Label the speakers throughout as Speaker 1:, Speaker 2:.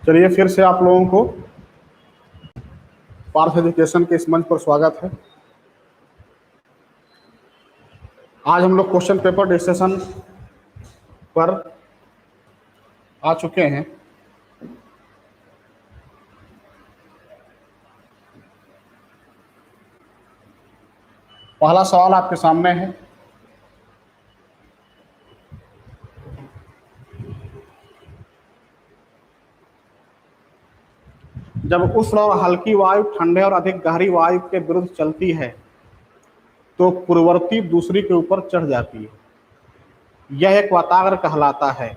Speaker 1: चलिए फिर से आप लोगों को पार्थ एजुकेशन के इस मंच पर स्वागत है। आज हम लोग क्वेश्चन पेपर डिस्कशन पर आ चुके हैं। पहला सवाल आपके सामने है। जब उष्ण और हल्की वायु ठंडे और अधिक गहरी वायु के विरुद्ध चलती है तो पूर्ववर्ती दूसरी के ऊपर चढ़ जाती है। यह एक वाताग्र कहलाता है।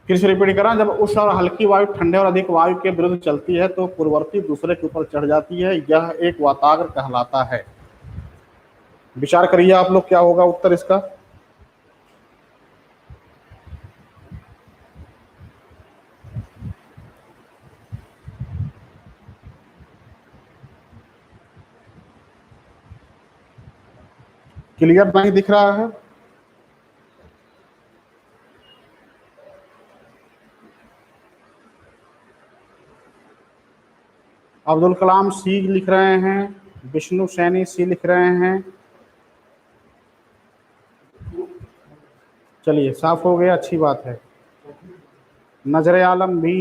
Speaker 1: फिर से रिपीट करें, जब उष्ण और हल्की वायु ठंडे और अधिक वायु के विरुद्ध चलती है तो पूर्ववर्ती दूसरे के ऊपर चढ़ जाती है। यह एक वाताग्र कहलाता है। विचार करिए आप लोग, क्या होगा उत्तर इसका। क्लियर नहीं दिख रहा है? अब्दुल कलाम सी लिख रहे हैं, विष्णु सैनी सी लिख रहे हैं। चलिए साफ हो गया, अच्छी बात है। नजर आलम भी,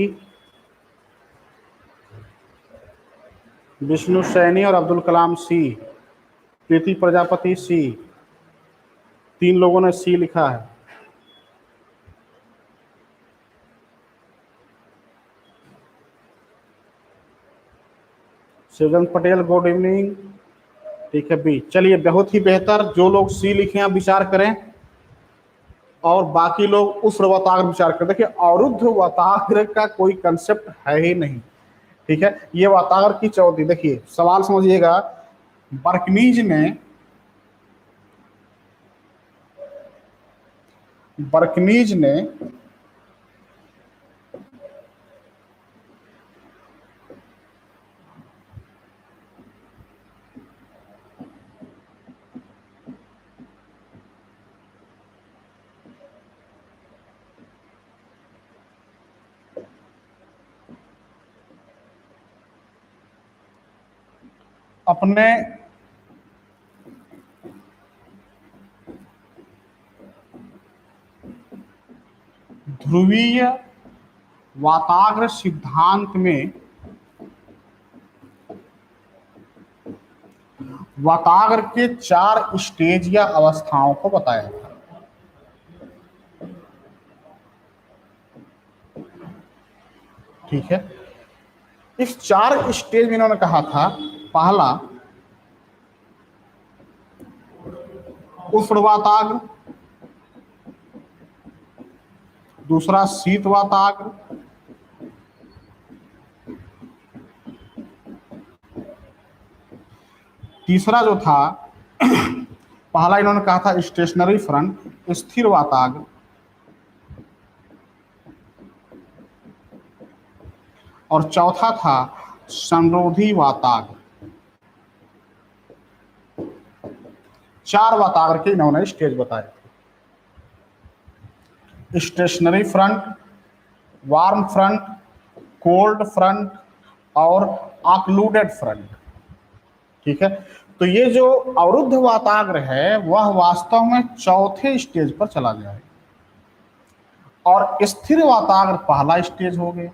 Speaker 1: विष्णु सैनी और अब्दुल कलाम सी, प्रीति प्रजापति सी, तीन लोगों ने सी लिखा है। सृजन पटेल गुड इवनिंग, ठीक है बी। चलिए बहुत ही बेहतर, जो लोग सी लिखे हैं विचार करें और बाकी लोग उस वाताग्र विचार करें। देखिए अवरुद्ध वाताग्र का कोई कंसेप्ट है ही नहीं, ठीक है। ये वाताग्र की चौथी, देखिए सवाल समझिएगा। बर्कनीज ने अपने ध्रुवीय वाताग्र सिद्धांत में वाताग्र के 4 स्टेज या अवस्थाओं को बताया था। ठीक है, इस 4 स्टेज में इन्होंने कहा था, पहला उष्ण वाताग्र, दूसरा शीत वाताग्र, तीसरा जो था पहला इन्होंने कहा था स्टेशनरी फ्रंट, स्थिर वाताग्र, और चौथा था संरोधी वाताग्र। 4 वाताग्र के इन्होंने स्टेज बताए थे। Stationary front, warm front, cold front और ऑक्लूडेड फ्रंट। ठीक है, तो ये जो अवरुद्ध वाताग्र है वह वास्तव में चौथे स्टेज पर चला गया है और स्थिर वाताग्र पहला स्टेज हो गया।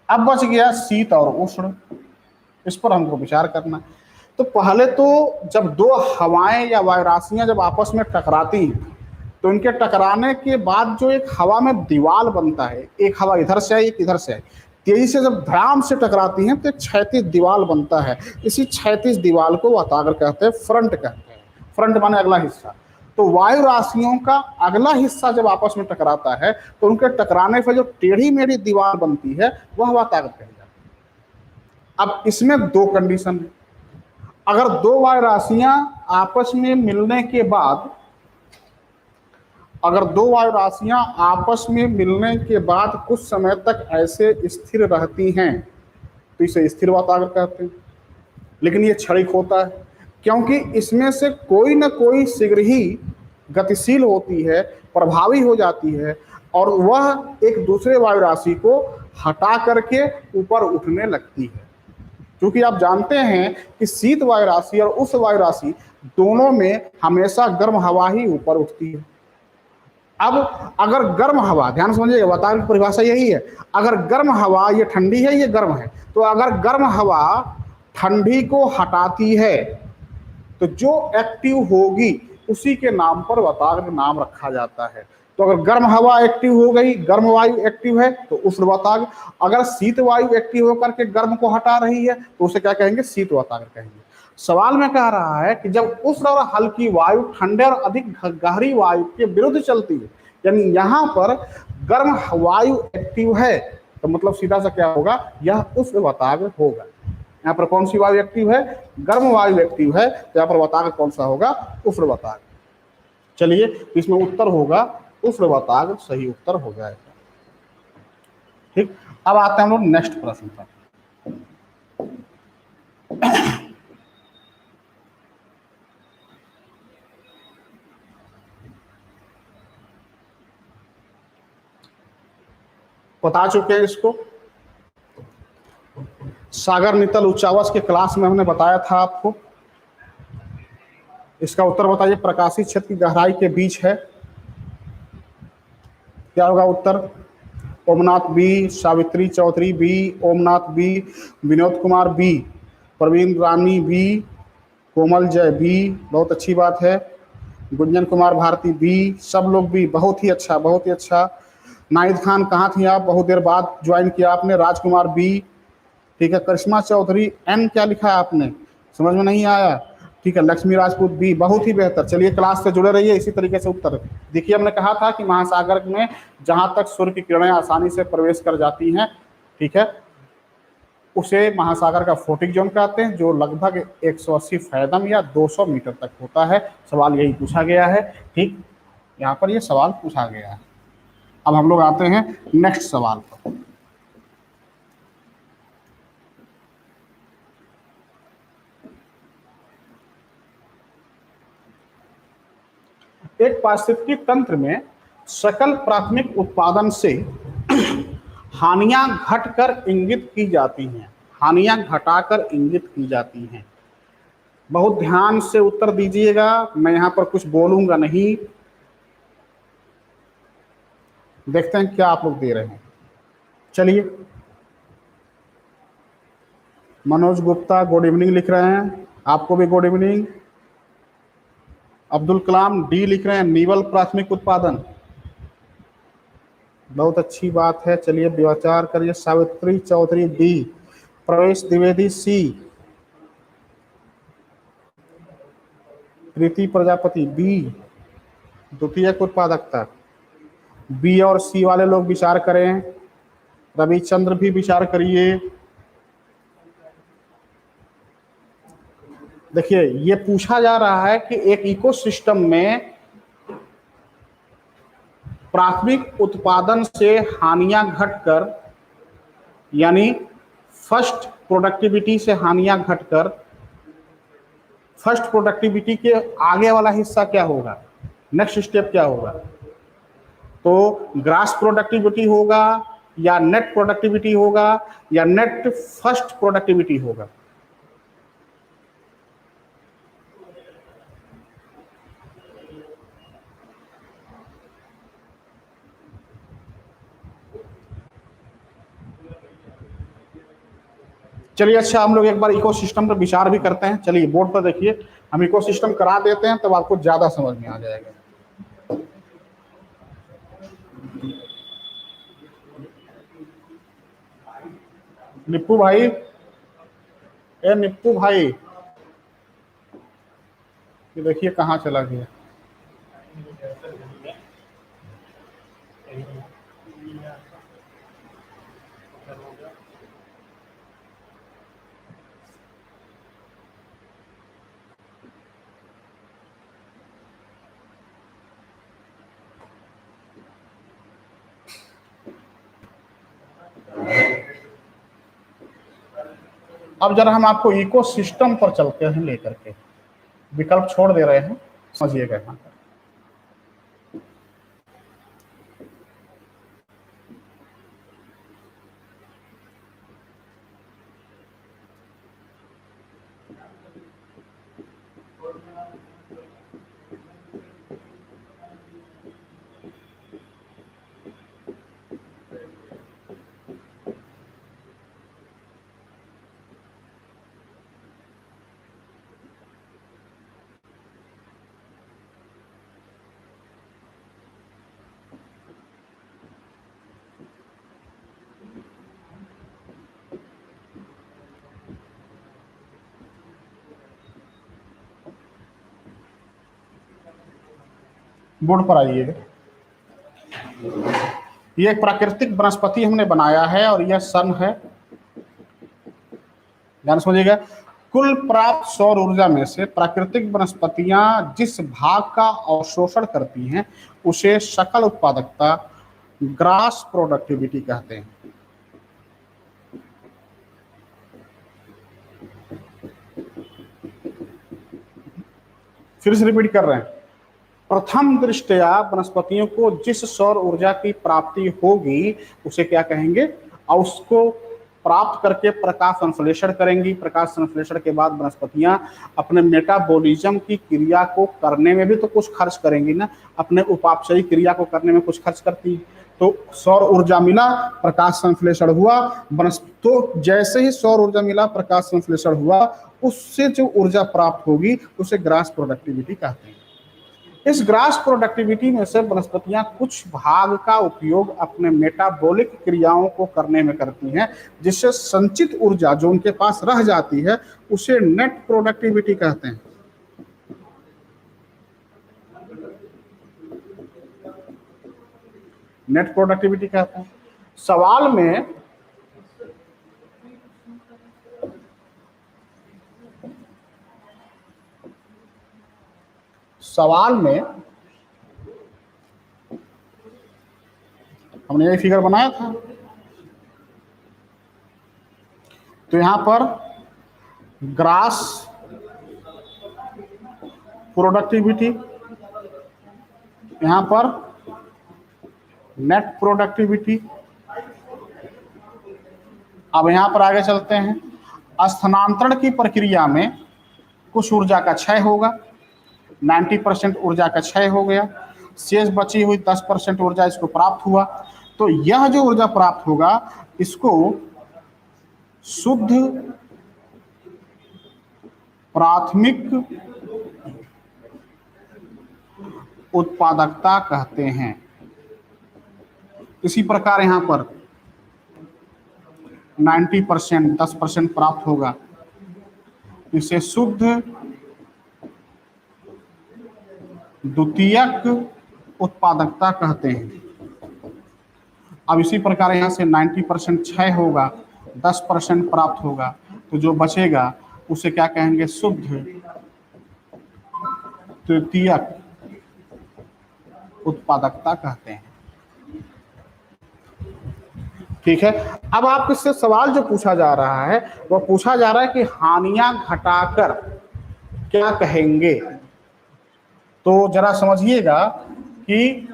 Speaker 1: अब बच गया शीत और उष्ण, इस पर हमको विचार करना। तो पहले तो जब 2 हवाएं या वायुराशियां जब आपस में टकराती तो इनके टकराने के बाद जो एक हवा में दीवार बनता है, एक हवा इधर से आई एक इधर से आई, तेजी से जब धड़ाम से टकराती हैं तो एक क्षैतिज दीवार बनता है। इसी क्षैतिज दीवार को वाताग्र कहते हैं, फ्रंट कहते हैं। फ्रंट माने अगला हिस्सा। तो वायु राशियों का अगला हिस्सा जब आपस में टकराता है तो उनके टकराने पर जो टेढ़ी मेढ़ी दीवार बनती है वह वाताग्र कही जाती है। अब इसमें 2 कंडीशन है। अगर 2 वायु राशियां आपस में मिलने के बाद, अगर 2 वायु राशियां आपस में मिलने के बाद कुछ समय तक ऐसे स्थिर रहती हैं तो इसे स्थिर वाताग्र कहते हैं। लेकिन ये क्षणिक होता है क्योंकि इसमें से कोई न कोई शीघ्र ही गतिशील होती है, प्रभावी हो जाती है और वह एक दूसरे वायु राशि को हटा करके ऊपर उठने लगती है। क्योंकि आप जानते हैं कि शीत वायु राशि और उष्ण वायु राशि दोनों में हमेशा गर्म हवा ही ऊपर उठती है। अब अगर गर्म हवा, ध्यान समझिएगा, वातावरण की परिभाषा यही है, अगर गर्म हवा, ये ठंडी है ये गर्म है, तो अगर गर्म हवा ठंडी को हटाती है तो जो एक्टिव होगी उसी के नाम पर वातावरण नाम रखा जाता है। तो अगर गर्म हवा एक्टिव हो गई, गर्म वायु एक्टिव है तो उष्ण वातावरण। अगर शीत वायु एक्टिव होकर के गर्म को हटा रही है तो उसे क्या कहेंगे? शीत वातावरण कहेंगे। सवाल में कह रहा है कि जब उष्ण और हल्की वायु ठंडे और अधिक गहरी वायु के विरुद्ध चलती है, यानी यहां पर गर्म वायु एक्टिव है, तो मतलब सीधा सा क्या होगा? यह उष्ण वातावरण होगा। यहाँ पर कौन सी वायु एक्टिव है? गर्म वायु एक्टिव है, तो यहाँ पर वातावरण कौन सा होगा? उष्ण वातावरण। चलिए, इसमें उत्तर होगा उष्ण वातावरण, सही उत्तर हो जाएगा। ठीक, अब आते हैं हम लोग नेक्स्ट प्रश्न पर। बता चुके हैं इसको, सागर नितल उच्चावच के क्लास में हमने बताया था आपको। इसका उत्तर बताइए। प्रकाशित क्षेत्र की गहराई के बीच है, क्या होगा उत्तर? Omnath B, Savitri Chaudhary B, Omnath B, Vinod Kumar B, Praveen Rani B, Komal Jai B, बहुत अच्छी बात है, गुंजन कुमार भारती बी, सब लोग बी, बहुत ही अच्छा, बहुत ही अच्छा। नाहिद खान कहाँ थी आप? बहुत देर बाद ज्वाइन किया आपने। राजकुमार बी, ठीक है। करिश्मा चौधरी, एन क्या लिखा है आपने? समझ में नहीं आया, ठीक है। लक्ष्मी राजपूत बी, बहुत ही बेहतर। चलिए, क्लास से जुड़े रहिए, इसी तरीके से उत्तर। देखिए, हमने कहा था कि महासागर में जहां तक सूर्य की किरणें आसानी से प्रवेश कर जाती हैं, ठीक है, उसे महासागर का फोटिक जोन कहते हैं, जो लगभग 180 फैदम या 200 मीटर तक होता है। सवाल यही पूछा गया है, ठीक, यहाँ पर ये सवाल पूछा गया है। अब हम लोग आते हैं नेक्स्ट सवाल पर। एक पारिस्थितिकी तंत्र में सकल प्राथमिक उत्पादन से हानियां घटकर इंगित की जाती हैं, हानियां घटाकर इंगित की जाती हैं। बहुत ध्यान से उत्तर दीजिएगा, मैं यहां पर कुछ बोलूंगा नहीं। देखते हैं क्या आप लोग दे रहे हैं। चलिए, मनोज गुप्ता गुड इवनिंग लिख रहे हैं, आपको भी good evening. Abdul Kalam D लिख रहे हैं, निवल प्राथमिक उत्पादन, बहुत अच्छी बात है। चलिए, विचार करिए। सावित्री चौधरी डी, प्रवेश द्विवेदी सी, प्रीति प्रजापति बी, द्वितीयक उत्पादकता। बी और सी वाले लोग विचार करें। रविचंद्र भी विचार करिए। देखिए, ये पूछा जा रहा है कि एक इकोसिस्टम में प्राथमिक उत्पादन से हानियां घटकर, यानी फर्स्ट प्रोडक्टिविटी से हानियां घटकर, फर्स्ट प्रोडक्टिविटी के आगे वाला हिस्सा क्या होगा? नेक्स्ट स्टेप क्या होगा? तो ग्रास प्रोडक्टिविटी होगा, या नेट प्रोडक्टिविटी होगा, या नेट फर्स्ट प्रोडक्टिविटी होगा? चलिए, अच्छा, हम लोग एक बार इकोसिस्टम पर विचार भी करते हैं। चलिए, बोर्ड पर देखिए, हम इकोसिस्टम करा देते हैं, तब आपको ज्यादा समझ में आ जाएगा। निप्पू भाई, ए निप्पू भाई, ये देखिए कहाँ चला गया। अब जरा हम आपको इकोसिस्टम पर चलते हैं, लेकर के विकल्प छोड़ दे रहे हैं, समझिएगा यहाँ पर। बोर्ड पर आइएगा। ये एक प्राकृतिक वनस्पति हमने बनाया है और यह सन है, ध्यान समझिएगा। कुल प्राप्त सौर ऊर्जा में से प्राकृतिक वनस्पतियां जिस भाग का अवशोषण करती हैं उसे सकल उत्पादकता, ग्रास प्रोडक्टिविटी कहते हैं। फिर से रिपीट कर रहे हैं। प्रथम दृष्टया वनस्पतियों को जिस सौर ऊर्जा की प्राप्ति होगी उसे क्या कहेंगे, और उसको प्राप्त करके प्रकाश संश्लेषण करेंगी। प्रकाश संश्लेषण के बाद वनस्पतियां अपने मेटाबॉलिज्म की क्रिया को करने में भी तो कुछ खर्च करेंगी ना, अपने उपापचयी क्रिया को करने में कुछ खर्च करती। तो सौर ऊर्जा मिला, प्रकाश संश्लेषण हुआ, तो जैसे ही सौर ऊर्जा मिला, प्रकाश संश्लेषण हुआ, उससे जो ऊर्जा प्राप्त होगी उसे ग्रास प्रोडक्टिविटी कहते हैं। इस ग्रास प्रोडक्टिविटी में से वनस्पतियां कुछ भाग का उपयोग अपने मेटाबॉलिक क्रियाओं को करने में करती हैं, जिससे संचित ऊर्जा जो उनके पास रह जाती है उसे नेट प्रोडक्टिविटी कहते हैं। नेट प्रोडक्टिविटी कहते हैं। सवाल में हमने ये फिगर बनाया था, तो यहां पर ग्रास प्रोडक्टिविटी, यहां पर नेट प्रोडक्टिविटी। अब यहां पर आगे चलते हैं। स्थानांतरण की प्रक्रिया में कुछ ऊर्जा का क्षय होगा, 90% ऊर्जा का क्षय हो गया, शेष बची हुई 10% ऊर्जा इसको प्राप्त हुआ। तो यह जो ऊर्जा प्राप्त होगा इसको शुद्ध प्राथमिक उत्पादकता कहते हैं। इसी प्रकार यहां पर 90% 10% प्राप्त होगा, इसे शुद्ध द्वितीयक उत्पादकता कहते हैं। अब इसी प्रकार यहां से 90% क्षय होगा, 10% प्राप्त होगा, तो जो बचेगा उसे क्या कहेंगे, शुद्ध तृतीयक उत्पादकता कहते हैं। ठीक है। अब आपसे सवाल जो पूछा जा रहा है वह पूछा जा रहा है कि हानियां घटाकर क्या कहेंगे। तो जरा समझिएगा कि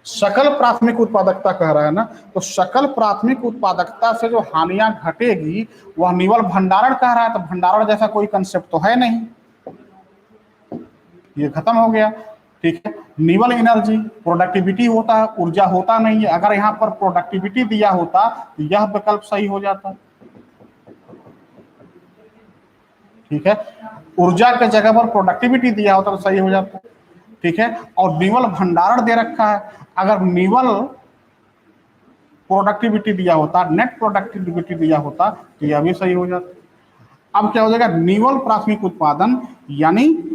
Speaker 1: सकल प्राथमिक उत्पादकता कह रहा है ना, तो सकल प्राथमिक उत्पादकता से जो हानियां घटेगी वह निवल भंडारण कह रहा है। तो भंडारण जैसा कोई कंसेप्ट तो है नहीं, ये खत्म हो गया। ठीक है। निवल एनर्जी प्रोडक्टिविटी होता है, ऊर्जा होता नहीं है। अगर यहाँ पर प्रोडक्टिविटी दिया होता तो यह विकल्प सही हो जाता। ठीक है। ऊर्जा के जगह पर प्रोडक्टिविटी दिया होता तो सही हो जाता। ठीक है। और निवल भंडारण दे रखा है, अगर निवल प्रोडक्टिविटी दिया होता, नेट प्रोडक्टिविटी दिया होता तो यह भी सही हो जाता। अब क्या हो जाएगा, निवल प्राथमिक उत्पादन, यानी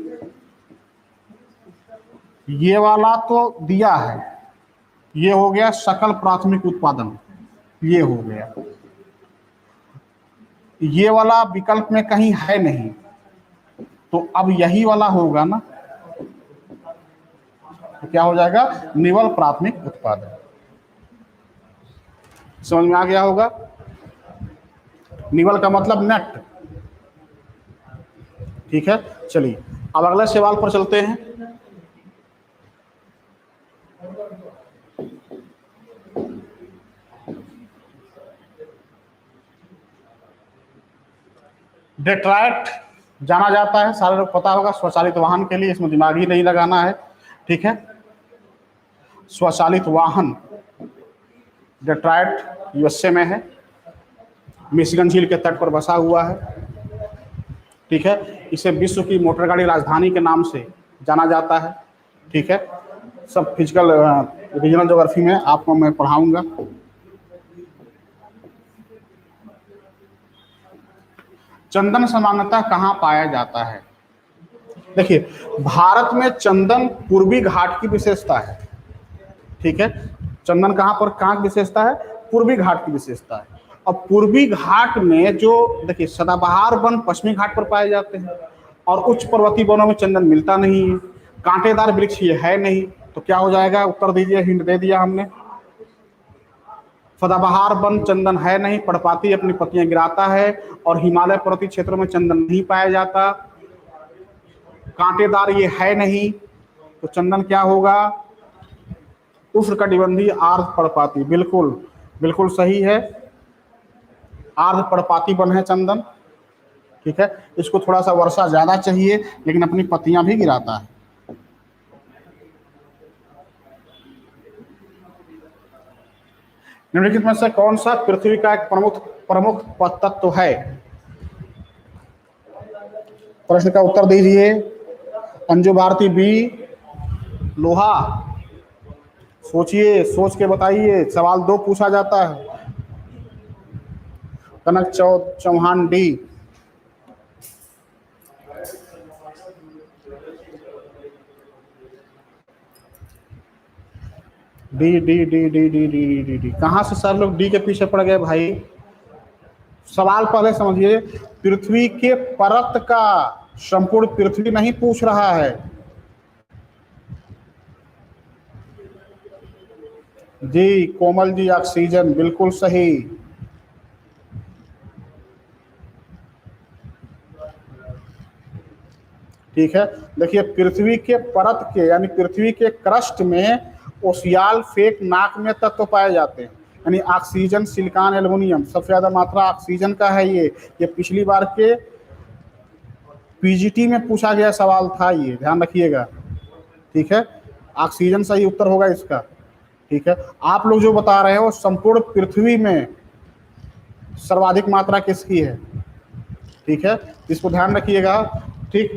Speaker 1: ये वाला तो दिया है, ये हो गया सकल प्राथमिक उत्पादन, ये हो गया। ये वाला विकल्प में कहीं है नहीं, तो अब यही वाला होगा ना, तो क्या हो जाएगा, निवल प्राथमिक उत्पादन। समझ में आ गया होगा। निवल का मतलब नेट। ठीक है। चलिए अब अगले सवाल पर चलते हैं। डेट्राइट जाना जाता है, सारे लोग पता होगा, स्वचालित वाहन के लिए, इसमें दिमाग ही नहीं लगाना है। ठीक है। स्वचालित वाहन डेट्राइट यूएसए में है, मिशिगन झील के तट पर बसा हुआ है। ठीक है। इसे विश्व की मोटर गाड़ी राजधानी के नाम से जाना जाता है। ठीक है। सब फिजिकल रीजनल ज्योग्राफी में आपको मैं पढ़ाऊंगा। चंदन सामान्यतः कहाँ पाया जाता है? देखिए, भारत में चंदन पूर्वी घाट की विशेषता है। ठीक है, चंदन कहाँ की विशेषता है? पूर्वी घाट की विशेषता है। अब पूर्वी घाट में जो देखिए सदाबहार वन पश्चिमी घाट पर पाए जाते हैं, और उच्च पर्वतीय वनों में चंदन मिलता नहीं है। कांटेदार वृक्ष ये है नहीं, तो क्या हो जाएगा? उत्तर दीजिए, हिंट दे दिया हमने। सदाबहार वन चंदन है नहीं, पर्णपाती अपनी पत्तियां गिराता है, और हिमालय पर्वतीय क्षेत्रों में चंदन नहीं पाया जाता। कांटेदार ये है नहीं, तो चंदन क्या होगा? उष्णकटिबंधीय आर्द्र पर्णपाती। बिल्कुल बिल्कुल सही है, आर्द्र पर्णपाती वन है चंदन। ठीक है, इसको थोड़ा सा वर्षा ज्यादा चाहिए, लेकिन अपनी पत्तियां भी गिराता है। निम्नलिखित में से कौन सा पृथ्वी का एक प्रमुख प्रमुख तत्व है? प्रश्न का उत्तर दीजिए। अंजू भारती बी, लोहा। सोचिए, सोच के बताइए, सवाल 2 पूछा जाता है। Kanak Chauhan D. D D D D D D D D कहाँ से सर लोग डी के पीछे पड़ गए भाई? सवाल पहले समझिए, पृथ्वी के परत का, संपूर्ण पृथ्वी नहीं पूछ रहा है। जी कोमल जी, ऑक्सीजन, बिल्कुल सही। ठीक है, देखिए पृथ्वी के परत के यानी पृथ्वी के क्रस्ट में ओसियाल फेक नाक में तत्व पाए जाते हैं, यानी ऑक्सीजन, सिलिकॉन, एल्युमिनियम। सबसे ज्यादा मात्रा ऑक्सीजन का है। ये पिछली बार के पीजीटी में पूछा गया सवाल था, ये ध्यान रखिएगा। ठीक है, ऑक्सीजन सही उत्तर होगा इसका। ठीक है, आप लोग जो बता रहे हो संपूर्ण पृथ्वी में सर्वाधिक मात्रा किसकी है? ठीक है, इसको ध्यान रखिएगा। ठीक,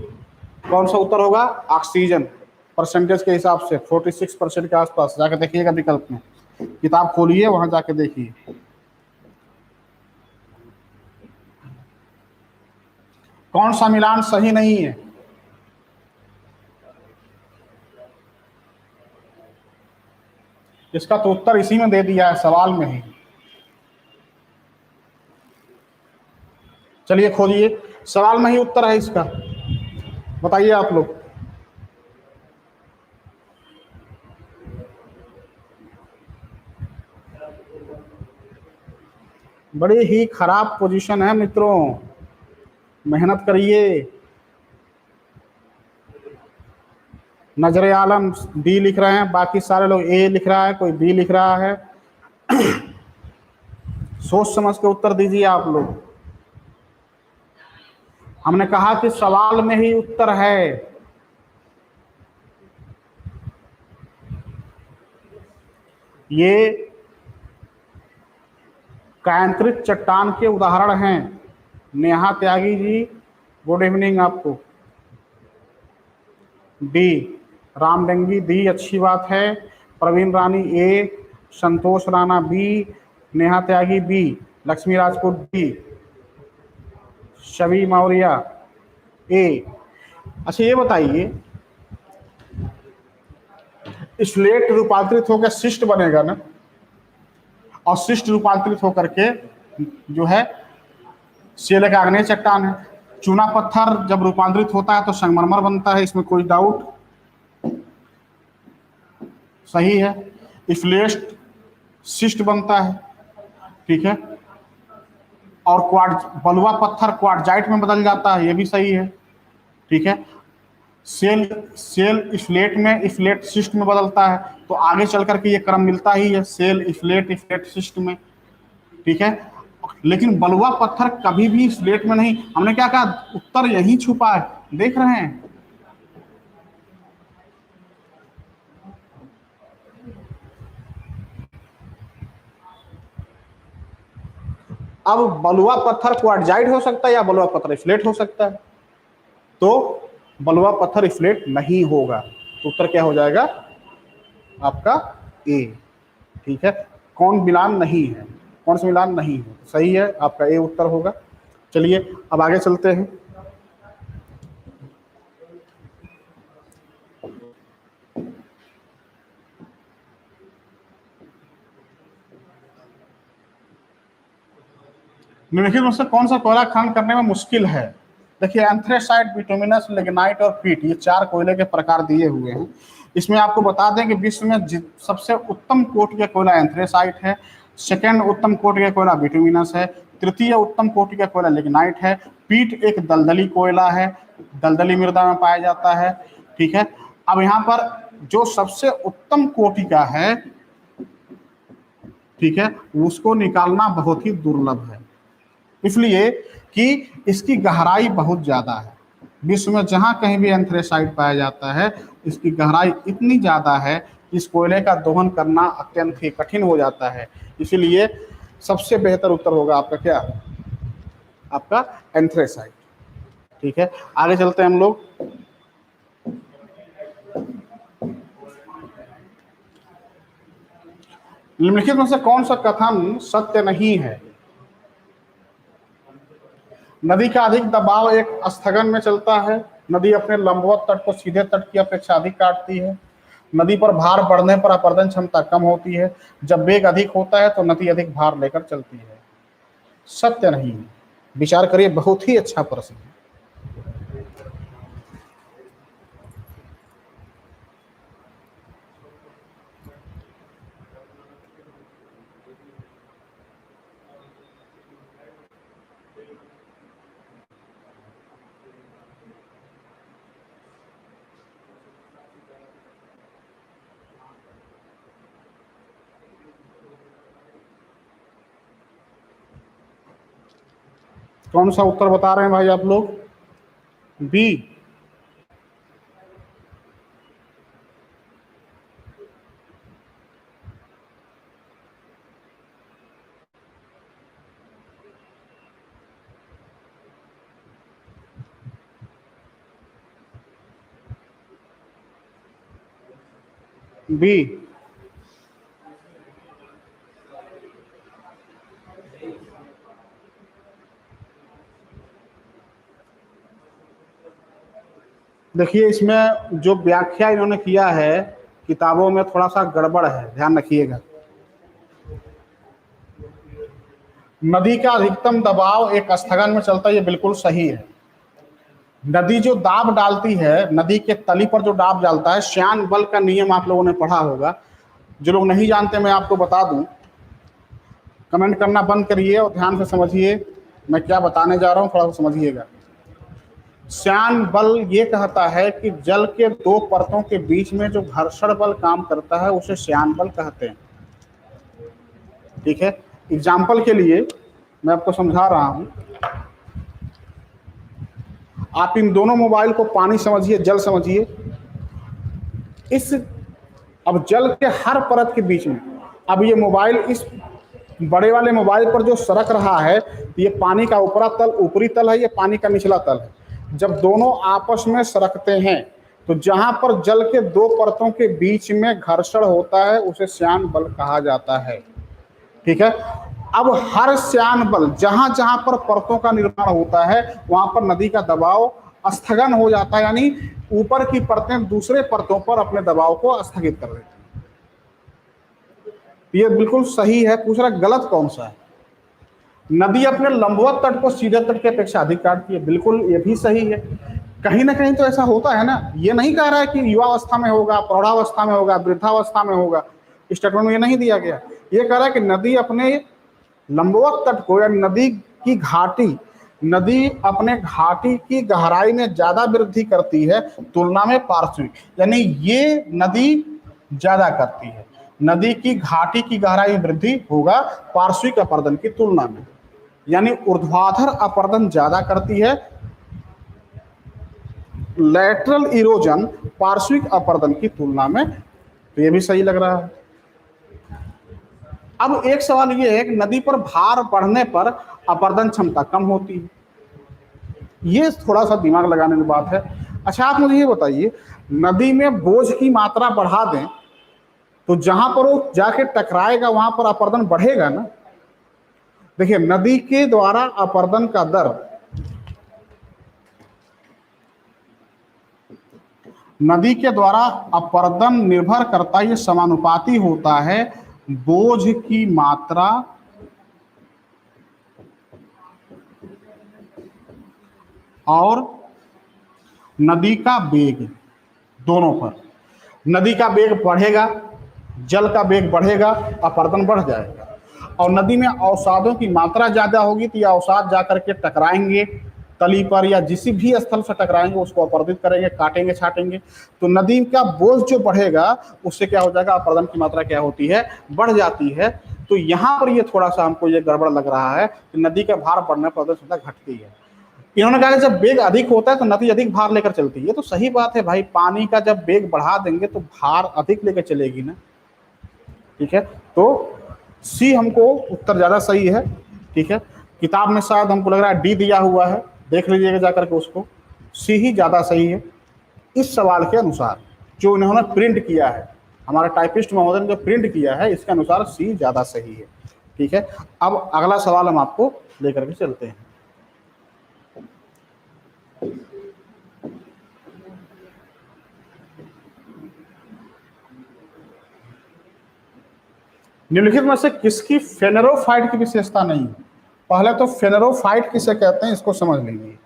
Speaker 1: कौन सा उत्तर होगा? ऑक्सीजन। परसेंटेज के हिसाब से 46% के आसपास। जाकर देखिएगा विकल्प में, किताब खोलिए, वहां जाके देखिए। कौन सा मिलान सही नहीं है? इसका तो उत्तर इसी में दे दिया है, सवाल में ही। चलिए खोलिए, सवाल में ही उत्तर है इसका। बताइए आप लोग। बड़ी ही खराब पोजीशन है मित्रों, मेहनत करिए। नजर आलम डी लिख रहे हैं, बाकी सारे लोग ए लिख रहा है, कोई बी लिख रहा है। सोच समझ के उत्तर दीजिए आप लोग। हमने कहा कि सवाल में ही उत्तर है। ये कायांतरित चट्टान के उदाहरण हैं। नेहा त्यागी जी, गुड इवनिंग आपको। डी, रामडंगी दी, अच्छी बात है। प्रवीण रानी ए, संतोष राणा बी, नेहा त्यागी बी, लक्ष्मी राजपूत बी, शबी मौर्य ए। अच्छा ये बताइए, स्लेट रूपांतरित होकर शिष्ट बनेगा ना, और शिष्ट रूपांतरित होकर के जो है शेल का आग्नेय चट्टान है। चूना पत्थर जब रूपांतरित होता है तो संगमरमर बनता है, इसमें कोई डाउट सही है। स्लेट शिष्ट बनता है। ठीक है, और बलुआ पत्थर क्वार्टजाइट में बदल जाता है, ये भी सही है। ठीक है, सेल स्लेट में स्लेट शिस्ट में बदलता है, तो आगे चल करके ये क्रम मिलता ही है, सेल स्लेट स्लेट शिस्ट में। ठीक है, लेकिन बलुआ पत्थर कभी भी स्लेट में नहीं। हमने क्या कहा? उत्तर यही छुपा है, देख रहे हैं। अब बलुआ पत्थर क्वार्टजाइट हो सकता है या बलुआ पत्थर स्लेट हो सकता है, तो बलुआ पत्थर स्लेट नहीं होगा, तो उत्तर क्या हो जाएगा आपका? ए। ठीक है, कौन मिलान नहीं है, कौन सा मिलान नहीं है? सही है, आपका ए उत्तर होगा। चलिए अब आगे चलते हैं। निम्नलिखित में से कौन सा कोयला खनन करने में मुश्किल है? देखिए एंथ्रेसाइट, बिटुमिनस, लिग्नाइट और पीट, ये 4 कोयले के प्रकार दिए हुए हैं। इसमें आपको बता दें कि विश्व में सबसे उत्तम कोटि का कोयला एंथ्रेसाइट है, सेकेंड उत्तम कोटि का कोयला बिटुमिनस है, तृतीय उत्तम कोटि का कोयला लिग्नाइट है, पीट एक दलदली कोयला है, दलदली मृदा में पाया जाता है। ठीक है, अब यहाँ पर जो सबसे उत्तम कोटि का है, ठीक है, उसको निकालना बहुत ही दुर्लभ है, इसलिए कि इसकी गहराई बहुत ज्यादा है। विश्व में जहां कहीं भी एंथ्रेसाइट पाया जाता है, इसकी गहराई इतनी ज्यादा है, इस कोयले का दोहन करना अत्यंत ही कठिन हो जाता है। इसीलिए सबसे बेहतर उत्तर होगा आपका क्या? आपका एंथ्रेसाइट। ठीक है, आगे चलते हैं हम लोग। निम्नलिखित में से कौन सा कथन सत्य नहीं है? नदी का अधिक दबाव एक स्थगन में चलता है, नदी अपने लंबवत तट को सीधे तट की अपेक्षा अधिक काटती है, नदी पर भार बढ़ने पर अपर्दन क्षमता कम होती है, जब वेग अधिक होता है तो नदी अधिक भार लेकर चलती है। सत्य नहीं। विचार करिए, बहुत ही अच्छा प्रश्न है। कौन सा उत्तर बता रहे हैं भाई आप लोग? बी। बी। देखिए इसमें जो व्याख्या इन्होंने किया है किताबों में थोड़ा सा गड़बड़ है, ध्यान रखिएगा। नदी का अधिकतम दबाव एक स्थगन में चलता है, ये बिल्कुल सही है। नदी जो दाब डालती है, नदी के तली पर जो दाब डालता है, श्यान बल का नियम आप लोगों ने पढ़ा होगा। जो लोग नहीं जानते मैं आपको बता दूं, कमेंट करना बंद करिए और ध्यान से समझिए मैं क्या बताने जा रहा हूं, थोड़ा सा समझिएगा। श्यान बल ये कहता है कि जल के 2 परतों के बीच में जो घर्षण बल काम करता है उसे श्यान बल कहते हैं। ठीक है, एग्जाम्पल के लिए मैं आपको समझा रहा हूं। आप इन दोनों मोबाइल को पानी समझिए, जल समझिए। इस अब जल के हर परत के बीच में, अब ये मोबाइल इस बड़े वाले मोबाइल पर जो सरक रहा है, ये पानी का ऊपरी तल है, ये पानी का निचला तल है। जब दोनों आपस में सरकते हैं तो जहां पर जल के 2 परतों के बीच में घर्षण होता है उसे श्यान बल कहा जाता है। ठीक है, अब हर श्यान बल जहां जहां पर परतों का निर्माण होता है वहां पर नदी का दबाव स्थगन हो जाता है, यानी ऊपर की परतें दूसरे परतों पर अपने दबाव को स्थगित कर देती हैं। ये बिल्कुल सही है। पूछ रहा गलत कौन सा है? नदी अपने लंबवत तट को सीधे तट की अपेक्षा अधिक काटती है, बिल्कुल ये भी सही है। कहीं ना कहीं तो ऐसा होता है ना, ये नहीं कह रहा है कि युवावस्था में होगा, प्रौढ़ावस्था में होगा, वृद्धावस्था में होगा, स्टेटमेंट में ये नहीं दिया गया। ये कह रहा है कि नदी अपने लंबवत तट को या नदी की घाटी, नदी अपने घाटी की गहराई में ज्यादा वृद्धि करती है तुलना में पार्श्विक, यानी ये नदी ज्यादा करती है। नदी की घाटी की गहराई में वृद्धि होगा पार्श्विक अपर्दन की तुलना में, यानी ऊर्ध्वाधर अपर्दन ज्यादा करती है, लैटरल इरोजन पार्श्विक अपर्दन की तुलना में। तो ये भी सही लग रहा है। अब एक सवाल ये है कि नदी पर भार बढ़ने पर अपर्दन क्षमता कम होती है, ये थोड़ा सा दिमाग लगाने की बात है। अच्छा आप मुझे ये बताइए, नदी में बोझ की मात्रा बढ़ा दें तो जहां पर वो जाके टकराएगा वहां पर अपर्दन बढ़ेगा ना। देखिए, नदी के द्वारा अपरदन का दर, नदी के द्वारा अपरदन निर्भर करता है, ये समानुपाती होता है बोझ की मात्रा और नदी का वेग, दोनों पर। नदी का वेग बढ़ेगा, जल का वेग बढ़ेगा, अपरदन बढ़ जाएगा। और नदी में अवसादों की मात्रा ज्यादा होगी तो ये अवसाद जाकर के टकराएंगे तली पर, या जिस भी स्थल से टकराएंगे उसको अपरदित करेंगे, काटेंगे, छाटेंगे। तो नदी का बोझ जो बढ़ेगा उससे क्या हो जाएगा, अपरदन की मात्रा क्या होती है, बढ़ जाती है। तो यहाँ पर ये थोड़ा सा हमको ये गड़बड़ लग रहा है कि नदी का भार बढ़ने पर अपरदन क्षमता घटती है। इन्होंने कहा कि जब वेग अधिक होता है तो नदी अधिक भार लेकर चलती है। ये तो सही बात है भाई, पानी का जब वेग बढ़ा देंगे तो भार अधिक लेकर चलेगी ना। ठीक है, तो सी हमको उत्तर ज्यादा सही है। ठीक है, किताब में शायद हमको लग रहा है डी दिया हुआ है, देख लीजिएगा जाकर के उसको। सी ही ज्यादा सही है इस सवाल के अनुसार, जो इन्होंने प्रिंट किया है, हमारा टाइपिस्ट महोदय ने जो प्रिंट किया है इसके अनुसार सी ज्यादा सही है। ठीक है, अब अगला सवाल हम आपको लेकर के चलते हैं। निम्नलिखित में से किसकी फेनेरोफाइट की विशेषता नहीं है? पहले तो फेनेरोफाइट किसे कहते हैं इसको समझ लीजिए।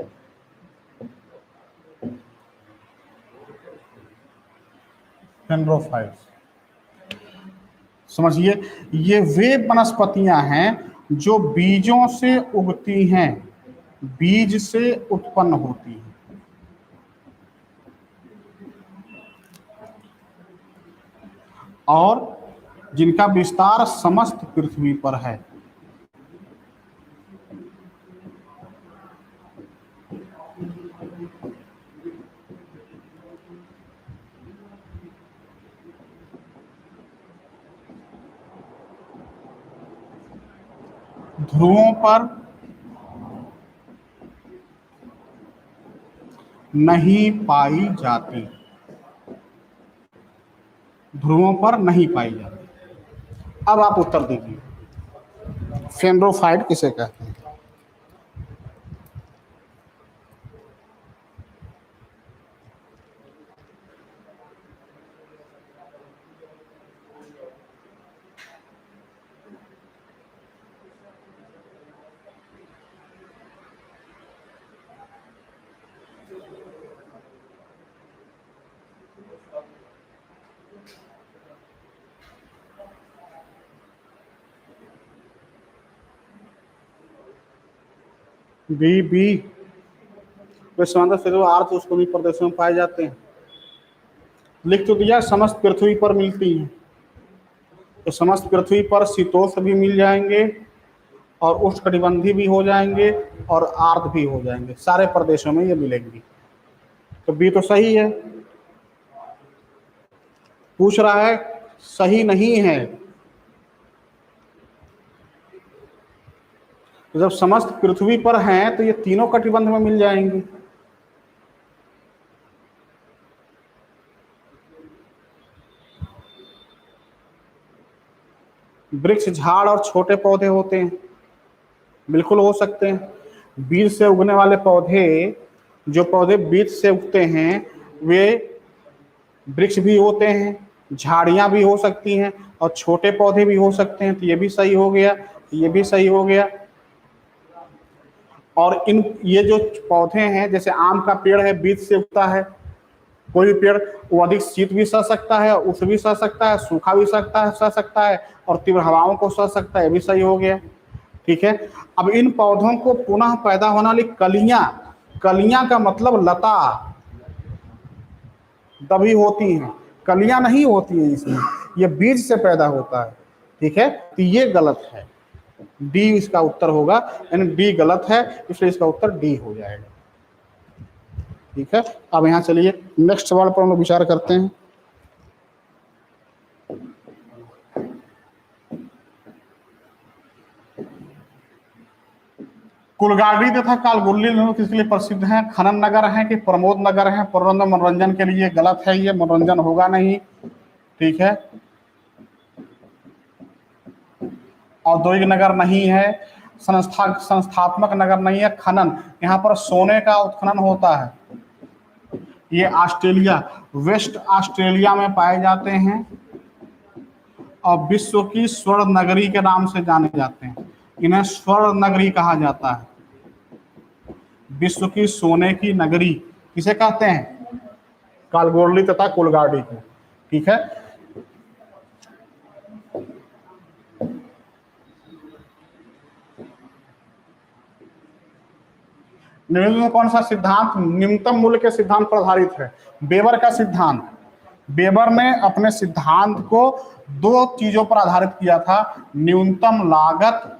Speaker 1: फेनेरोफाइट समझिए, ये वे वनस्पतियां हैं जो बीजों से उगती हैं, बीज से उत्पन्न होती हैं। और जिनका विस्तार समस्त पृथ्वी पर है। ध्रुवों पर नहीं पाई जाती, ध्रुवों पर नहीं पाई जाती। अब आप उत्तर दीजिए, फेनेरोफाइट किसे कहते हैं? बी बी विश्वांतर फिर आर्थ उसको भी प्रदेशों में पाए जाते हैं। लिख तो दिया समस्त पृथ्वी पर मिलती हैं, तो समस्त पृथ्वी पर शीतोष्ण भी मिल जाएंगे और उष्णकटिबंधी भी हो जाएंगे और आर्द्र भी हो जाएंगे, सारे प्रदेशों में ये मिलेंगी। तो बी तो सही है। पूछ रहा है सही नहीं है, तो जब समस्त पृथ्वी पर हैं तो ये तीनों कटिबंध में मिल जाएंगी। वृक्ष, झाड़ और छोटे पौधे होते हैं, बिल्कुल हो सकते हैं। बीज से उगने वाले पौधे, जो पौधे बीज से उगते हैं वे वृक्ष भी होते हैं, झाड़ियां भी हो सकती हैं और छोटे पौधे भी हो सकते हैं। तो ये भी सही हो गया, ये भी सही हो गया। और इन ये जो पौधे हैं, जैसे आम का पेड़ है बीज से उगता है, कोई भी पेड़ वो अधिक शीत भी सह सकता है, उष्ण भी सह सकता है, सूखा भी सह सकता है और तीव्र हवाओं को सह सकता है, ये भी सही हो गया। ठीक है, अब इन पौधों को पुनः पैदा होने वाली कलियां, कलियां का मतलब लता तभी होती हैं, कलियां नहीं होती हैं इसमें, ये बीज से पैदा होता है। ठीक है, तो ये गलत है, डी इसका उत्तर होगा, यानी डी गलत है, इसलिए इसका उत्तर डी हो जाएगा। ठीक है, अब यहाँ चलिए नेक्स्ट सवाल पर हम लोग विचार करते हैं। कुलगाड़ी तथा कालगुल्ली किसके लिए प्रसिद्ध है? खनन नगर है कि प्रमोद नगर है? प्रबंधन मनोरंजन के लिए, गलत है, ये मनोरंजन होगा नहीं। ठीक है, औद्योगिक नगर नहीं है। संस्थात्मक नगर नहीं है, खनन। यहाँ पर सोने का उत्खनन होता है। ये ऑस्ट्रेलिया, वेस्ट ऑस्ट्रेलिया में पाए जाते हैं और विश्व की स्वर्ण नगरी के नाम से जाने जाते हैं। इन्हें स्वर्ण नगरी कहा जाता है। विश्व की सोने की नगरी किसे कहते हैं? कालगोडली तथा कोलगाड़ी को। ठीक है, निम्नलिखित में कौन सा सिद्धांत न्यूनतम मूल्य के सिद्धांत पर आधारित है? वेबर का सिद्धांत। वेबर ने अपने सिद्धांत को दो चीजों पर आधारित किया था, न्यूनतम लागत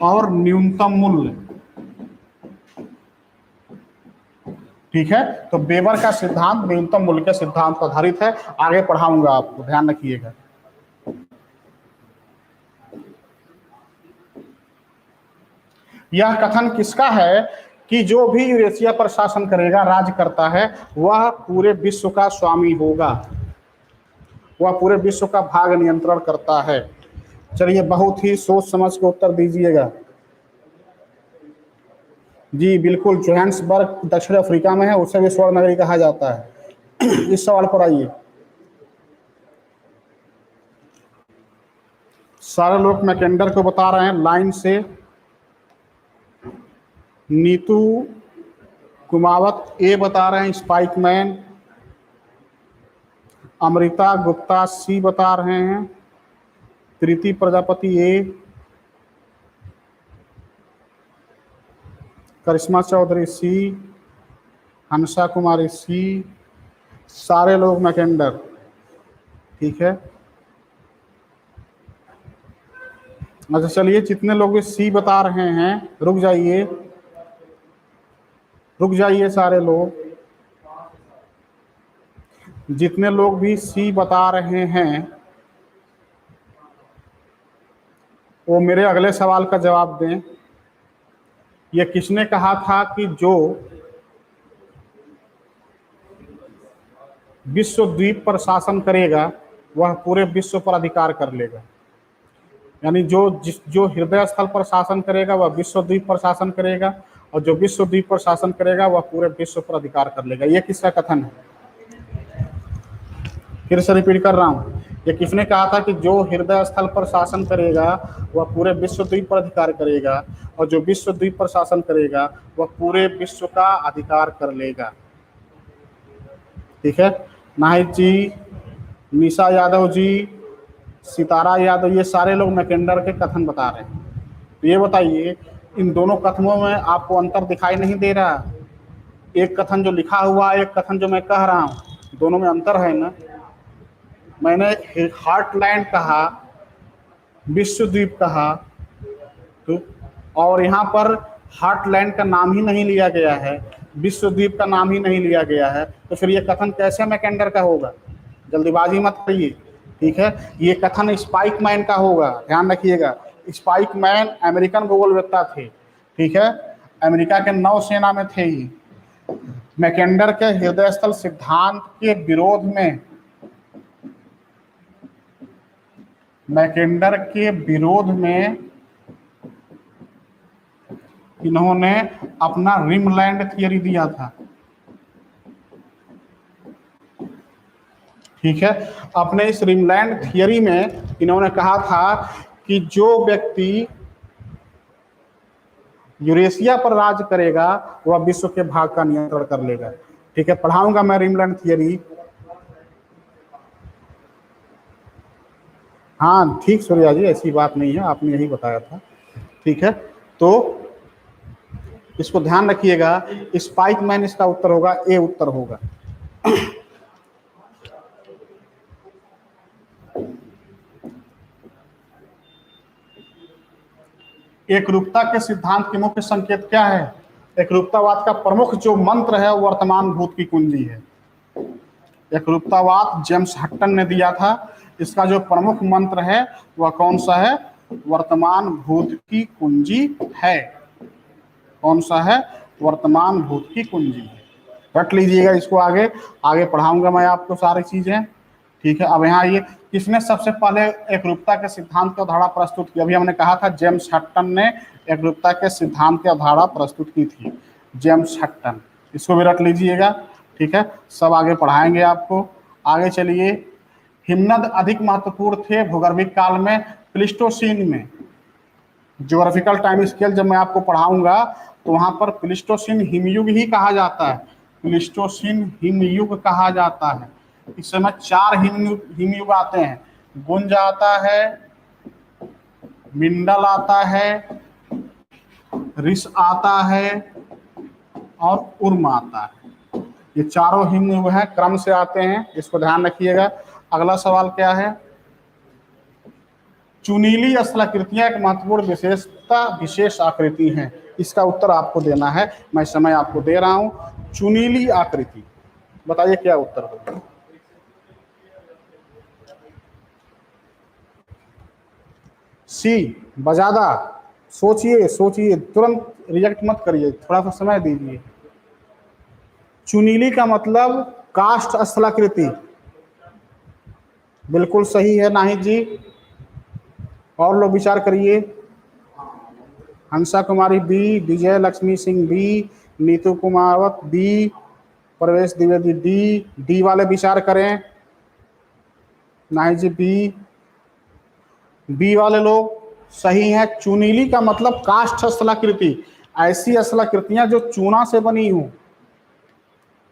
Speaker 1: और न्यूनतम मूल्य। ठीक है, तो वेबर का सिद्धांत न्यूनतम मूल्य के सिद्धांत पर आधारित है। आगे पढ़ाऊंगा आपको, ध्यान रखिएगा। यह कथन किसका है कि जो भी यूरेशिया पर शासन करेगा, राज करता है, वह पूरे विश्व का स्वामी होगा, वह पूरे विश्व का भाग नियंत्रण करता है। चलिए, बहुत ही सोच समझ के उत्तर दीजिएगा। जी बिल्कुल, जोहान्सबर्ग दक्षिण अफ्रीका में है, उसे भी स्वर्ण नगरी कहा जाता है। इस सवाल पर आइए। सारे लोग मैकेंडर को बता रहे हैं लाइन से। नीतू कुमावत ए बता रहे हैं, स्पाइकमैन। अमृता गुप्ता सी बता रहे हैं, कृति प्रजापति ए, करिश्मा चौधरी सी, हंसा कुमारी सी, सारे लोग मैकेंडर। ठीक है, अच्छा चलिए, जितने लोग सी बता रहे हैं रुक जाइए, रुक जाइए सारे लोग। जितने लोग भी सी बता रहे हैं वो मेरे अगले सवाल का जवाब दें। यह किसने कहा था कि जो विश्व द्वीप पर शासन करेगा वह पूरे विश्व पर अधिकार कर लेगा? यानी जो हृदय स्थल पर शासन करेगा वह विश्व द्वीप पर शासन करेगा, और जो विश्व द्वीप पर शासन करेगा वह पूरे विश्व पर अधिकार कर लेगा। यह किसका कथन है? फिर से रिपीट कर रहा हूं, ये किसने कहा था कि जो हृदय स्थल पर शासन करेगा वह पूरे विश्व द्वीप पर अधिकार करेगा, और जो विश्व द्वीप पर शासन करेगा वह पूरे विश्व का अधिकार कर लेगा? ठीक है, नाहिद जी, निशा यादव जी, सितारा यादव, ये सारे लोग मैकेंडर के कथन बता रहे हैं। तो ये बताइए, इन दोनों कथनों में आपको अंतर दिखाई नहीं दे रहा? एक कथन जो लिखा हुआ, एक कथन जो मैं कह रहा हूँ, दोनों में अंतर है ना? मैंने हार्टलैंड कहा, विश्व द्वीप कहा, तो और यहाँ पर हार्टलैंड का नाम ही नहीं लिया गया है, विश्व द्वीप का नाम ही नहीं लिया गया है, तो फिर ये कथन कैसे मैकेंडर का होगा? जल्दीबाजी मत करिए। ठीक है, ये कथन स्पाइकमैन का होगा, ध्यान रखिएगा। स्पाइकमैन अमेरिकन खगोलवेत्ता थे। ठीक है, अमेरिका के नौसेना में थे ये। मैकेंडर के हृदय स्थल सिद्धांत के विरोध में, मैकेंडर के विरोध में इन्होंने अपना रिमलैंड थियरी दिया था। ठीक है, अपने इस रिमलैंड थियरी में इन्होंने कहा था कि जो व्यक्ति यूरेशिया पर राज करेगा वह विश्व के भाग का नियंत्रण कर लेगा। ठीक है, पढ़ाऊंगा मैं रिमलैंड थियरी। हाँ ठीक सूर्या जी, ऐसी बात नहीं है, आपने यही बताया था। ठीक है, तो इसको ध्यान रखिएगा, स्पाइकमैन इसका उत्तर होगा, ए उत्तर होगा। एकरूपता के सिद्धांत के मुख्य संकेत क्या है? एकरूपतावाद का प्रमुख जो मंत्र है वर्तमान भूत की कुंजी है। एकरूपतावाद जेम्स हट्टन ने दिया था, इसका जो प्रमुख मंत्र है वह कौन सा है? वर्तमान भूत की कुंजी है। कौन सा है? वर्तमान भूत की कुंजी है। रट लीजिएगा इसको, आगे आगे पढ़ाऊंगा मैं आपको सारी चीजें। ठीक है, अब यहाँ ये किसने सबसे पहले एकरूपता के सिद्धांत की अवधारणा प्रस्तुत की? अभी हमने कहा था जेम्स हटन ने एकरूपता के सिद्धांत की अवधारणा प्रस्तुत की थी, जेम्स हटन। इसको भी रख लीजिएगा, ठीक है, सब आगे पढ़ाएंगे आपको। आगे चलिए, हिमनद अधिक महत्वपूर्ण थे भूगर्भिक काल में प्लिस्टोसीन में। ज्योग्राफिकल टाइम स्केल जब मैं आपको पढ़ाऊंगा तो वहां पर प्लिस्टोसीन हिमयुग ही कहा जाता है, प्लिस्टोसीन हिमयुग कहा जाता है। इस समय 4 हिमयुग आते हैं, गुंज आता है, मिंडल आता है, रिस आता है और उर्म आता है। ये चारों हिमयुग हैं, क्रम से आते हैं, इसको ध्यान रखिएगा। अगला सवाल क्या है? चुनीली स्थलाकृतियां एक महत्वपूर्ण विशेषता विशेष आकृति है। इसका उत्तर आपको देना है, मैं समय आपको दे रहा हूं। चुनीली आकृति, बताइए क्या उत्तर होगा? सी, बजादा। सोचिए सोचिए, तुरंत रिजेक्ट मत करिए, थोड़ा सा समय दीजिए। चुनीली का मतलब काष्ठ स्थलाकृति, बिल्कुल सही है नाहिद जी। और लोग विचार करिए। हंसा कुमारी बी, विजय लक्ष्मी सिंह बी, नीतू कुमावत बी, प्रवेश द्विवेदी डी। डी वाले विचार करें। नाहिद जी बी, बी वाले लोग सही हैं। चुनीली का मतलब काष्ठ स्थलाकृति, ऐसी स्थलाकृतियां जो चूना से बनी हो।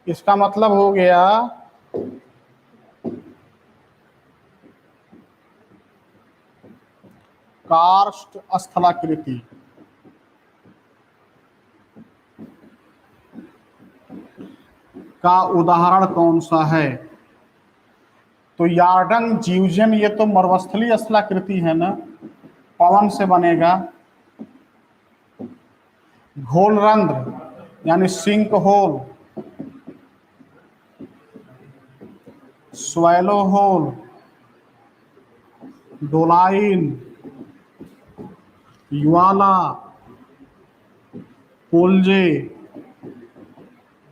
Speaker 1: इसका मतलब हो गया काष्ठ स्थलाकृति। का उदाहरण कौन सा है? तो यार्डंग जीवजन, ये तो मरुस्थलीय स्थलाकृति है ना, पवन से बनेगा। घोलरंध्र यानी sink hole, swallow hole, doline, uvala, polje,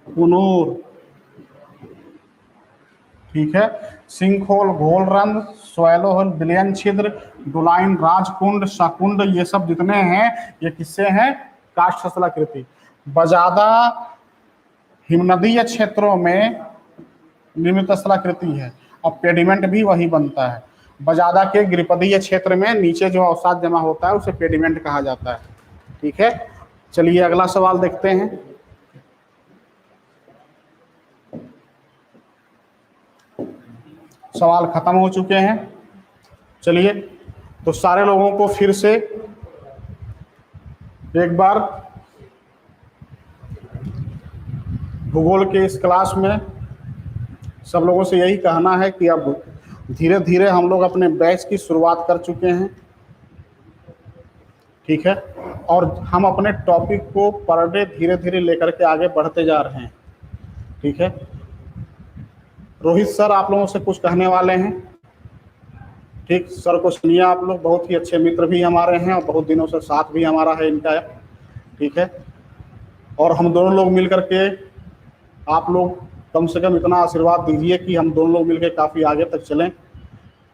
Speaker 1: पुनोर, ठीक है। सिंक होल, घोलरंध्र, स्वैलो होल, विलयन छिद्र, डोलाइन, राजकुंड, शाकुंड, ये सब जितने हैं ये किससे हैं? काष्ठ स्थलाकृति। बजादा हिमनदीय क्षेत्रों में निर्मित स्थलाकृति है और पेडिमेंट भी वही बनता है। बजादा के गिरिपदीय क्षेत्र में नीचे जो अवसाद जमा होता है उसे पेडिमेंट कहा जाता है, ठीक है। चलिए अगला सवाल देखते हैं। सवाल खत्म हो चुके हैं। चलिए तो सारे लोगों को फिर से एक बार भूगोल के इस क्लास में सब लोगों से यही कहना है कि अब धीरे धीरे हम लोग अपने बैच की शुरुआत कर चुके हैं, ठीक है, और हम अपने टॉपिक को पर डे धीरे धीरे लेकर के आगे बढ़ते जा रहे हैं, ठीक है। रोहित सर आप लोगों से कुछ कहने वाले हैं, ठीक। सर को सुनिए, आप लोग बहुत ही अच्छे मित्र भी हमारे हैं और बहुत दिनों से साथ भी हमारा है इनका, ठीक है। और हम दोनों लोग मिल करके, आप लोग कम से कम इतना आशीर्वाद दीजिए कि हम दोनों लोग मिलकर काफ़ी आगे तक चलें,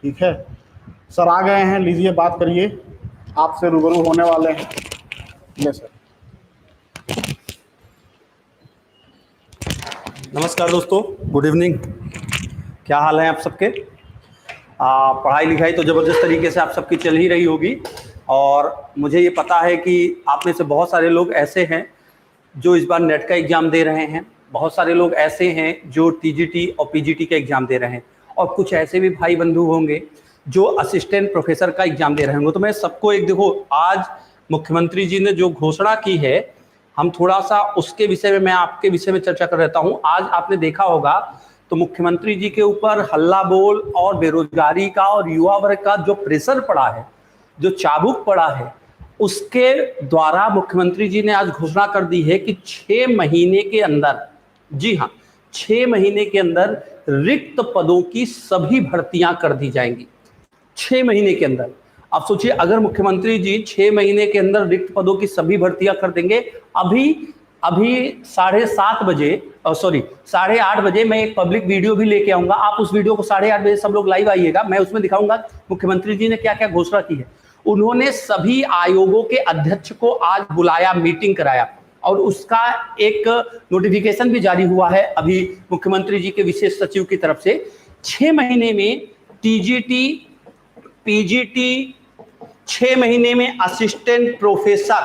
Speaker 1: ठीक है। सर आ गए हैं, लीजिए बात करिए, आपसे रूबरू होने वाले हैं। ले सर।
Speaker 2: नमस्कार दोस्तों, गुड इवनिंग। क्या हाल है आप सबके? पढ़ाई लिखाई तो ज़बरदस्त तरीके से आप सबकी चल ही रही होगी और मुझे ये पता है कि आप में से बहुत सारे लोग ऐसे हैं जो इस बार नेट का एग्ज़ाम दे रहे हैं, बहुत सारे लोग ऐसे हैं जो टीजीटी और पीजीटी का एग्ज़ाम दे रहे हैं और कुछ ऐसे भी भाई बंधु होंगे जो असिस्टेंट प्रोफेसर का एग्ज़ाम दे रहे होंगे। तो मैं सबको एक, देखो आज मुख्यमंत्री जी ने जो घोषणा की है, हम थोड़ा सा उसके विषय में, मैं आपके विषय में चर्चा कर रहता हूँ। आज आपने देखा होगा तो मुख्यमंत्री जी के ऊपर हल्ला बोल और बेरोजगारी का और युवा वर्ग का जो प्रेशर पड़ा है, जो चाबुक पड़ा है, उसके द्वारा मुख्यमंत्री जी ने आज घोषणा कर दी है कि 6 महीने के अंदर, जी हाँ 6 महीने के अंदर रिक्त पदों की सभी भर्तियां कर दी जाएंगी। 6 महीने के अंदर। आप सोचिए, अगर मुख्यमंत्री जी 6 महीने के अंदर रिक्त पदों की सभी भर्तियां कर देंगे, अभी अभी 7:30 बजे, सॉरी 8:30 बजे मैं एक पब्लिक वीडियो भी लेके आऊंगा। आप उस वीडियो को 8:30 बजे सब लोग लाइव आइएगा। मैं उसमें दिखाऊंगा मुख्यमंत्री जी ने क्या क्या घोषणा की है। उन्होंने सभी आयोगों के अध्यक्ष को आज बुलाया, मीटिंग कराया, और उसका एक नोटिफिकेशन भी जारी हुआ है अभी मुख्यमंत्री जी के विशेष सचिव की तरफ से। 6 महीने में टीजीटी, पीजीटी, 6 महीने में असिस्टेंट प्रोफेसर,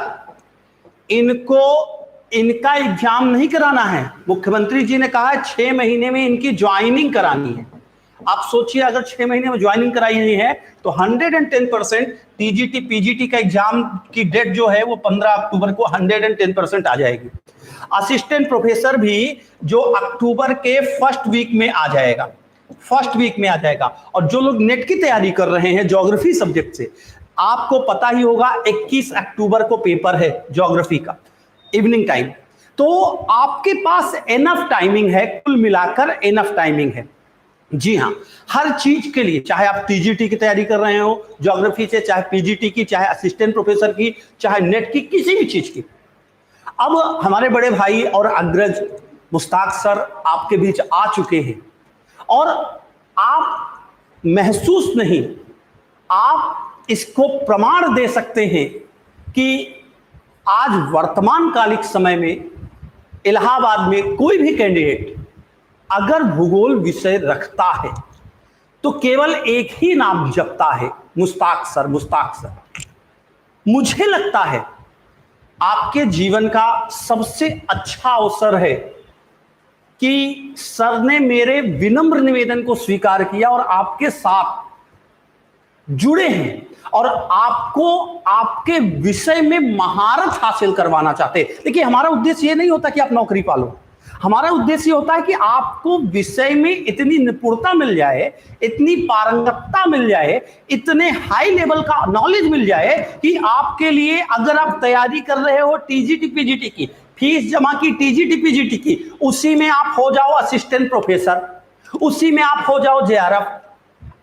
Speaker 2: इनका एग्जाम नहीं कराना है। मुख्यमंत्री जी ने कहा है 6 महीने में इनकी ज्वाइनिंग करानी है। आप सोचिए, अगर 6 महीने में ज्वाइनिंग कराई नहीं है तो 110% टीजीटी पीजीटी का एग्जाम की डेट जो है वो 15 अक्टूबर को 110% आ जाएगी। असिस्टेंट प्रोफेसर भी जो अक्टूबर के फर्स्ट वीक में आ जाएगा, और जो लोग नेट की तैयारी कर रहे हैं ज्योग्राफी सब्जेक्ट से, आपको पता ही होगा 21 अक्टूबर को पेपर है ज्योग्राफी का, इवनिंग टाइम। तो आपके पास एनफ टाइमिंग है, कुल मिलाकर एनफ टाइमिंग है। जी हाँ, हर चीज के लिए, चाहे आप टीजीटी की तैयारी कर रहे हो ज्योग्राफी से, चाहे पीजीटी की, चाहे असिस्टेंट प्रोफेसर की, चाहे नेट की, किसी भी चीज की। अब हमारे बड़े भाई और अग्रज मुश्ताक सर आपके बीच आ चुके हैं, और आप महसूस नहीं, आप इसको प्रमाण दे सकते हैं कि आज वर्तमान कालिक समय में इलाहाबाद में कोई भी कैंडिडेट अगर भूगोल विषय रखता है तो केवल एक ही नाम जपता है, मुश्ताक सर, मुश्ताक सर। मुझे लगता है आपके जीवन का सबसे अच्छा अवसर है कि सर ने मेरे विनम्र निवेदन को स्वीकार किया और आपके साथ जुड़े हैं, और आपको आपके विषय में महारत हासिल करवाना चाहते हैं। देखिए, हमारा उद्देश्य ये नहीं होता कि आप नौकरी पालो, हमारा उद्देश्य होता है कि आपको विषय में इतनी निपुणता मिल जाए, इतनी पारंगतता मिल जाए, इतने हाई लेवल का नॉलेज मिल जाए कि आपके लिए, अगर आप तैयारी कर रहे हो टीजीटी पीजीटी की, फीस जमा की टीजीटी पीजीटी की, उसी में आप हो जाओ असिस्टेंट प्रोफेसर, उसी में आप हो जाओ जेआरएफ।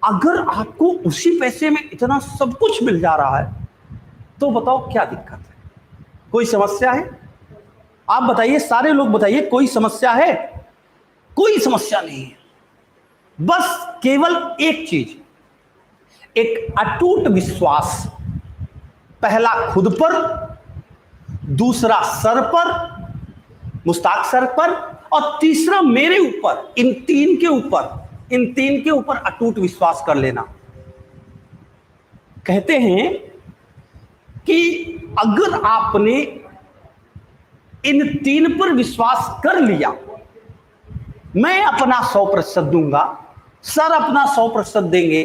Speaker 2: अगर आपको उसी पैसे में इतना सब कुछ मिल जा रहा है तो बताओ क्या दिक्कत है? कोई समस्या है? आप बताइए, सारे लोग बताइए, कोई समस्या है? कोई समस्या नहीं है। बस केवल एक चीज, एक अटूट विश्वास, पहला खुद पर, दूसरा सर पर, मुश्ताक सर पर, और तीसरा मेरे ऊपर। इन तीन के ऊपर अटूट विश्वास कर लेना। कहते हैं कि अगर आपने इन तीन पर विश्वास कर लिया, मैं अपना 100% दूंगा, सर अपना 100% देंगे,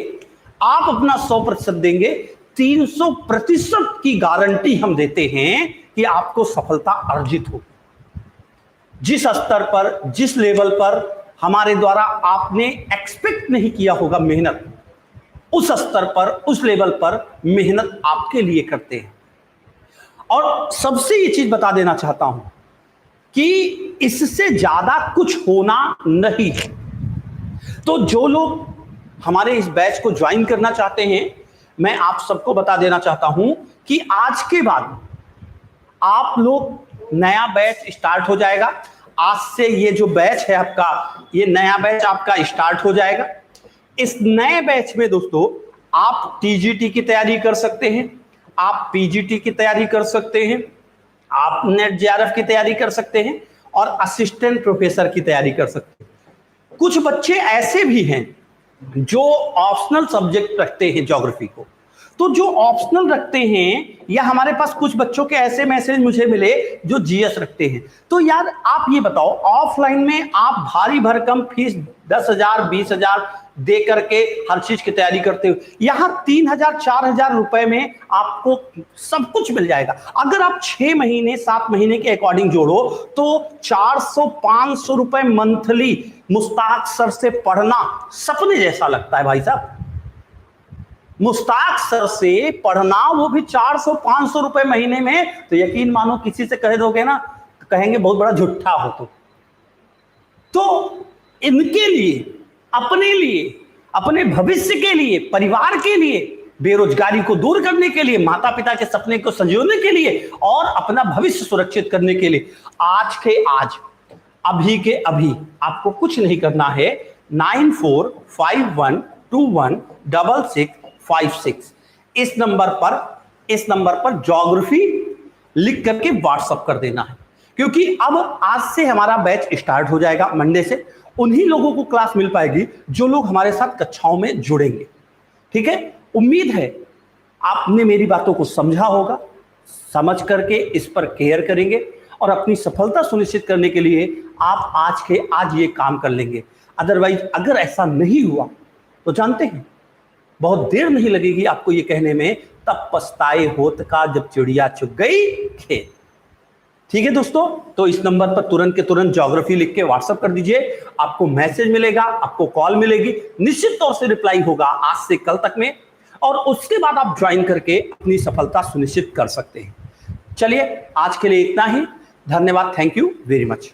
Speaker 2: आप अपना 100% देंगे, 300% की गारंटी हम देते हैं कि आपको सफलता अर्जित हो। जिस स्तर पर, जिस लेवल पर हमारे द्वारा आपने एक्सपेक्ट नहीं किया होगा मेहनत, उस स्तर पर, उस लेवल पर मेहनत आपके लिए करते हैं। और सबसे ये चीज बता देना चाहता हूं कि इससे ज्यादा कुछ होना नहीं है। तो जो लोग हमारे इस बैच को ज्वाइन करना चाहते हैं, मैं आप सबको बता देना चाहता हूं कि आज के बाद आप लोग, नया बैच स्टार्ट हो जाएगा। आज से ये जो बैच है आपका, ये नया बैच आपका स्टार्ट हो जाएगा। इस नए बैच में दोस्तों आप टीजीटी की तैयारी कर सकते हैं, आप पीजीटी की तैयारी कर सकते हैं, आप नेट जेआरएफ की तैयारी कर सकते हैं, और असिस्टेंट प्रोफेसर की तैयारी कर सकते हैं। कुछ बच्चे ऐसे भी हैं जो ऑप्शनल सब्जेक्ट रखते हैं ज्योग्राफी को। तो जो ऑप्शनल रखते हैं, या हमारे पास कुछ बच्चों के ऐसे मैसेज मुझे मिले जो जीएस रखते हैं। तो यार आप ये बताओ, ऑफलाइन में आप भारी भरकम फीस 10,000 20,000 दे करके हर चीज की तैयारी करते हो, यहां 3,000 4,000 रुपए में आपको सब कुछ मिल जाएगा। अगर आप 6 महीने 7 महीने के अकॉर्डिंग जोड़ो तो 400-500 रुपए मंथली मुश्ताक सर से पढ़ना सपने जैसा लगता है भाई साहब। मुश्ताक सर से पढ़ना, वो भी 400-500 रुपए महीने में, तो यकीन मानो किसी से कह दोगे ना तो कहेंगे बहुत बड़ा झूठा हो। तो इनके लिए, अपने लिए, अपने भविष्य के लिए, परिवार के लिए बेरोजगारी को दूर करने के लिए, माता पिता के सपने को संजोने के लिए और अपना भविष्य सुरक्षित करने के लिए आज के आज, अभी के अभी आपको कुछ नहीं करना है। 9451216656 इस नंबर पर ज्योग्राफी लिख करके व्हाट्सएप कर देना है, क्योंकि अब आज से हमारा बैच स्टार्ट हो जाएगा। मंडे से उन्हीं लोगों को क्लास मिल पाएगी जो लोग हमारे साथ कक्षाओं में जुड़ेंगे। ठीक है, उम्मीद है आपने मेरी बातों को समझा होगा, समझ करके इस पर केयर करेंगे और अपनी सफलता सुनिश्चित करने के लिए आप आज के आज ये काम कर लेंगे। अदरवाइज अगर ऐसा नहीं हुआ तो जानते हैं बहुत देर नहीं लगेगी आपको ये कहने में, तब पछताए होत का जब चिड़िया चुग गई खेत। ठीक है दोस्तों, तो इस नंबर पर तुरंत के तुरंत ज्योग्राफी लिख के व्हाट्सएप कर दीजिए। आपको मैसेज मिलेगा, आपको कॉल मिलेगी, निश्चित तौर से रिप्लाई होगा आज से कल तक में, और उसके बाद आप ज्वाइन करके अपनी सफलता सुनिश्चित कर सकते हैं। चलिए आज के लिए इतना ही, धन्यवाद, थैंक यू वेरी मच।